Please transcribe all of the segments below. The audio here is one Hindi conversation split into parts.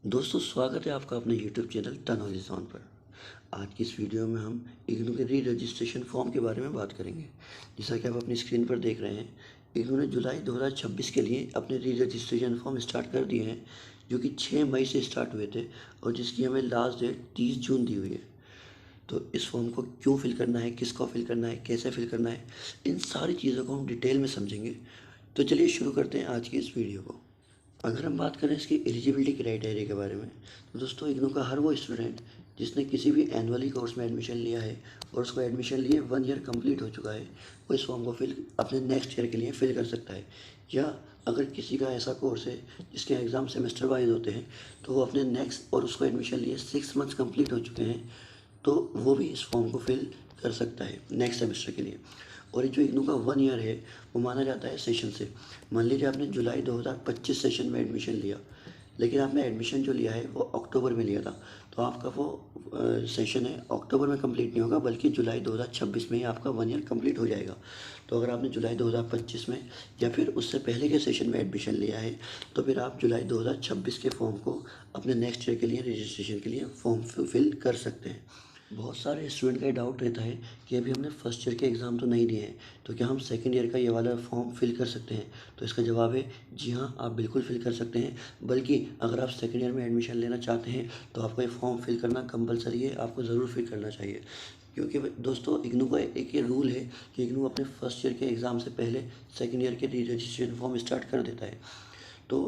दोस्तों स्वागत है आपका अपने YouTube चैनल टनॉलेज ऑन पर। आज की इस वीडियो में हम इग्नू के री रजिस्ट्रेशन फॉर्म के बारे में बात करेंगे। जैसा कि आप अपनी स्क्रीन पर देख रहे हैं, इग्नू ने जुलाई 2026 के लिए अपने री रजिस्ट्रेशन फॉर्म स्टार्ट कर दिए हैं, जो कि 6 मई से स्टार्ट हुए थे और जिसकी हमें लास्ट डेट 30 जून दी हुई है। तो इस फॉर्म को क्यों फिल करना है, किसको फिल करना है, कैसे फिल करना है, इन सारी चीज़ों को हम डिटेल में समझेंगे। तो चलिए शुरू करते हैं आज की इस वीडियो को। अगर हम बात करें इसकी एलिजिबिलिटी क्राइटेरिया के बारे में, तो दोस्तों इग्नू का हर वो स्टूडेंट जिसने किसी भी एनुअली कोर्स में एडमिशन लिया है और उसको एडमिशन लिए 1 ईयर कंप्लीट हो चुका है, वो इस फॉर्म को फिल अपने नेक्स्ट ईयर के लिए फिल कर सकता है। या अगर किसी का ऐसा कोर्स है जिसके एग्ज़ाम सेमेस्टर वाइज होते हैं, तो वो अपने नेक्स्ट और उसको एडमिशन लिए 6 मंथ्स कंप्लीट हो चुके हैं, तो वो भी इस फॉर्म को फिल कर सकता है नेक्स्ट सेमेस्टर के लिए। और ये जो इग्नू का 1 ईयर है वो माना जाता है सेशन से। मान लीजिए आपने जुलाई 2025 सेशन में एडमिशन लिया, लेकिन आपने एडमिशन जो लिया है वो अक्टूबर में लिया था, तो आपका वो सेशन है अक्टूबर में कंप्लीट नहीं होगा, बल्कि जुलाई 2026 में ही आपका 1 ईयर कंप्लीट हो जाएगा। तो अगर आपने जुलाई 2025 में या फिर उससे पहले के सेशन में एडमिशन लिया है, तो फिर आप जुलाई 2026 के फॉर्म को अपने नेक्स्ट ईयर के लिए रजिस्ट्रेशन के लिए फॉर्म फिल कर सकते हैं। बहुत सारे स्टूडेंट का ये डाउट रहता है कि अभी हमने फर्स्ट ईयर के एग्ज़ाम तो नहीं दिए हैं, तो क्या हम सेकंड ईयर का ये वाला फॉर्म फिल कर सकते हैं? तो इसका जवाब है जी हाँ, आप बिल्कुल फिल कर सकते हैं। बल्कि अगर आप सेकंड ईयर में एडमिशन लेना चाहते हैं तो आपको ये फॉर्म फिल करना कंपलसरी है, आपको ज़रूर फिल करना चाहिए। क्योंकि दोस्तों इग्नू का एक ये रूल है कि इग्नू अपने फर्स्ट ईयर के एग्ज़ाम से पहले सेकेंड ईयर के रजिस्ट्रेशन फॉर्म स्टार्ट कर देता है। तो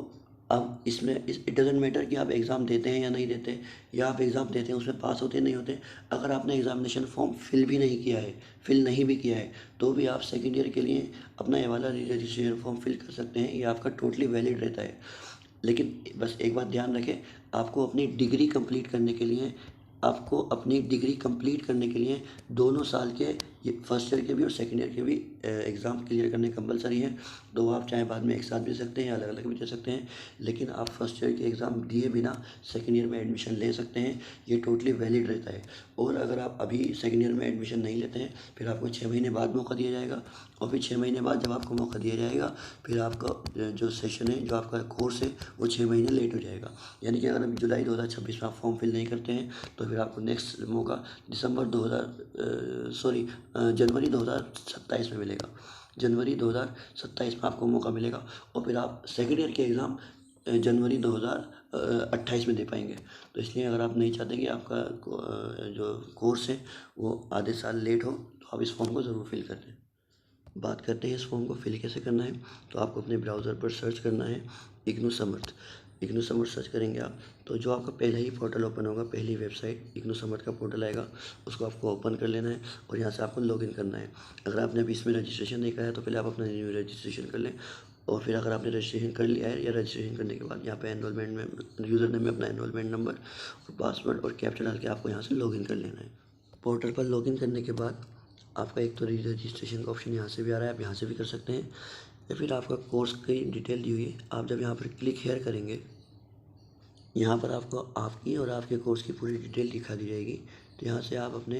अब इसमें इट डज़न्ट मैटर कि आप एग्ज़ाम देते हैं या नहीं देते, या आप एग्ज़ाम देते हैं उसमें पास होते हैं नहीं होते। अगर आपने एग्ज़ामिनेशन फॉर्म फिल भी नहीं किया है, फिल नहीं भी किया है, तो भी आप सेकेंड ईयर के लिए अपना ये वाला रजिस्ट्रेशन फॉर्म फिल कर सकते हैं। ये आपका टोटली वैलिड रहता है। लेकिन बस एक बात ध्यान रखें, आपको अपनी डिग्री कंप्लीट करने के लिए आपको अपनी डिग्री कंप्लीट करने के लिए दोनों साल के, ये फर्स्ट ईयर के भी और सेकंड ईयर के भी एग्ज़ाम क्लियर करने कंपलसरी है। तो आप चाहे बाद में एक साथ भी दे सकते हैं या अलग अलग भी दे सकते हैं, लेकिन आप फर्स्ट ईयर के एग्ज़ाम दिए बिना सेकंड ईयर में एडमिशन ले सकते हैं। ये टोटली वैलिड रहता है। और अगर आप अभी सेकंड ईयर में एडमिशन नहीं लेते हैं, फिर आपको 6 महीने बाद मौका दिया जाएगा, और फिर 6 महीने बाद जब आपको मौका दिया जाएगा, फिर आपका जो सेशन है, जो आपका कोर्स है, वो 6 महीने लेट हो जाएगा। यानी कि अगर अभी जुलाई 2026 में आप फॉर्म फिल नहीं करते हैं, तो फिर आपको नेक्स्ट मौका जनवरी 2027 में मिलेगा। जनवरी 2027 में आपको मौका मिलेगा, और फिर आप सेकेंड ईयर के एग्ज़ाम जनवरी 2028 में दे पाएंगे। तो इसलिए अगर आप नहीं चाहते कि आपका जो कोर्स है वो आधे साल लेट हो, तो आप इस फॉर्म को ज़रूर फिल कर दें। बात करते हैं इस फॉर्म को फिल कैसे करना है। तो आपको अपने ब्राउज़र पर सर्च करना है इग्नू समर्थ। इग्नू समर्थ सर्च करेंगे आप, तो जो आपका पहला ही पोर्टल ओपन होगा, पहली वेबसाइट इग्नू समर्थ का पोर्टल आएगा, उसको आपको ओपन कर लेना है और यहाँ से आपको लॉगिन करना है। अगर आपने अभी इसमें रजिस्ट्रेशन नहीं करा है, तो पहले आप अपना न्यू रजिस्ट्रेशन कर लें। और फिर अगर आपने रजिस्ट्रेशन कर लिया है, या रजिस्ट्रेशन करने के बाद यहाँ पे एनरोलमेंट में यूज़र नेम में अपना एनरोलमेंट नंबर और पासवर्ड और कैप्चा डाल के आपको यहाँ से लॉगिन कर लेना है। पोर्टल पर लॉगिन करने के बाद आपका एक तो रजिस्ट्रेशन का ऑप्शन यहाँ से भी आ रहा है, आप यहाँ से भी कर सकते हैं, या फिर आपका कोर्स की डिटेल दी हुई है, आप जब यहाँ पर क्लिक हेयर करेंगे, यहाँ पर आपको आपकी और आपके कोर्स की पूरी डिटेल दिखा दी जाएगी। तो यहाँ से आप अपने,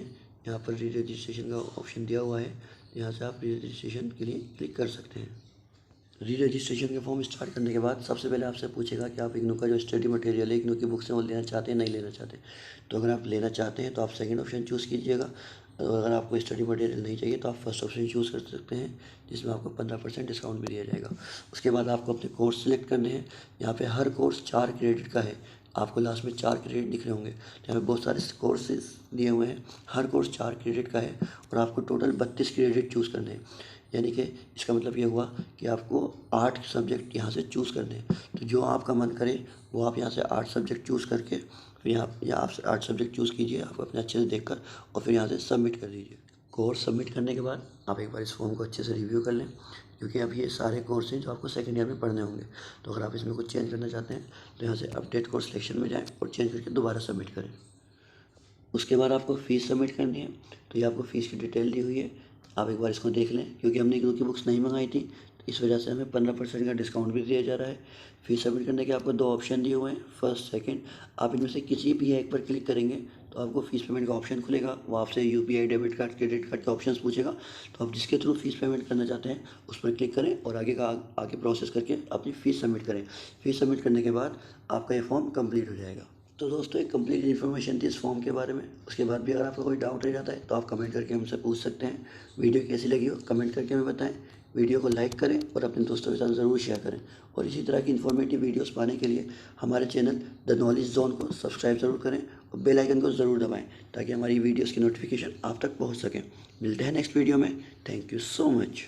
यहाँ पर री रजिस्ट्रेशन का ऑप्शन दिया हुआ है, तो यहाँ से आप री रजिस्ट्रेशन के लिए क्लिक कर सकते हैं। री रजिस्ट्रेशन के फॉर्म स्टार्ट करने के बाद सबसे पहले आपसे पूछेगा कि आप इग्नू का जो स्टडी मटेरियल है, इग्नू की बुक्स हैं, वो लेना चाहते हैं नहीं लेना चाहते। तो अगर आप लेना चाहते हैं तो आप सेकंड ऑप्शन चूज़ कीजिएगा, और अगर आपको स्टडी मटेरियल नहीं चाहिए तो आप फर्स्ट ऑप्शन चूज़ कर सकते हैं, जिसमें आपको 15% डिस्काउंट भी दिया जाएगा। उसके बाद आपको अपने कोर्स सेलेक्ट करने हैं। यहाँ पे हर कोर्स 4 क्रेडिट का है, आपको लास्ट में 4 क्रेडिट दिख रहे होंगे। तो यहाँ पे बहुत सारे कोर्सेज दिए हुए हैं, हर कोर्स 4 क्रेडिट का है, और आपको टोटल 32 क्रेडिट चूज़ करने हैं। यानी कि इसका मतलब ये हुआ कि आपको 8 सब्जेक्ट यहाँ से चूज़ करने हैं। तो जो आपका मन करे वो आप यहाँ से 8 सब्जेक्ट चूज़ करके, फिर यहाँ आप 8 सब्जेक्ट चूज़ कीजिए, आप अपने अच्छे से देखकर, और फिर यहाँ से सबमिट कर दीजिए। कोर्स सबमिट करने के बाद आप एक बार इस फॉर्म को अच्छे से रिव्यू कर लें, क्योंकि अब ये सारे कोर्स हैं जो आपको सेकेंड ईयर में पढ़ने होंगे। तो अगर आप इसमें कुछ चेंज करना चाहते हैं, तो यहाँ से अपडेट कोर्स सिलेक्शन में जाएँ और चेंज करके दोबारा सबमिट करें। उसके बाद आपको फ़ीस सबमिट करनी है। तो ये आपको फ़ीस की डिटेल दी हुई है, आप एक बार इसको देख लें, क्योंकि हमने इग्नू की बुक्स नहीं मंगाई थी, इस वजह से हमें 15% का डिस्काउंट भी दिया जा रहा है। फीस सबमिट करने के आपको 2 ऑप्शन दिए हुए हैं, फर्स्ट सेकंड। आप इनमें से किसी भी एक पर क्लिक करेंगे तो आपको फ़ीस पेमेंट का ऑप्शन खुलेगा। वो आपसे UPI, debit card, credit card के ऑप्शंस पूछेगा, तो आप जिसके थ्रू फ़ीस पेमेंट करना चाहते हैं उस पर क्लिक करें और आगे प्रोसेस करके अपनी फ़ीस सबमिट करें। फ़ीस सबमिट करने के बाद आपका ये फॉर्म कंप्लीट हो जाएगा। तो दोस्तों, एक कंप्लीट इन्फॉर्मेशन थी इस फॉर्म के बारे में। उसके बाद भी अगर आपका कोई डाउट रह जाता है तो आप कमेंट करके हमसे पूछ सकते हैं। वीडियो कैसी लगी हो कमेंट करके हमें बताएं। वीडियो को लाइक करें और अपने दोस्तों के साथ ज़रूर शेयर करें। और इसी तरह की इन्फॉर्मेटिव वीडियोस पाने के लिए हमारे चैनल द नॉलेज जोन को सब्सक्राइब ज़रूर करें और बेल आइकन को ज़रूर दबाएं ताकि हमारी वीडियोस की नोटिफिकेशन आप तक पहुंच सकें। मिलते हैं नेक्स्ट वीडियो में। Thank you so much.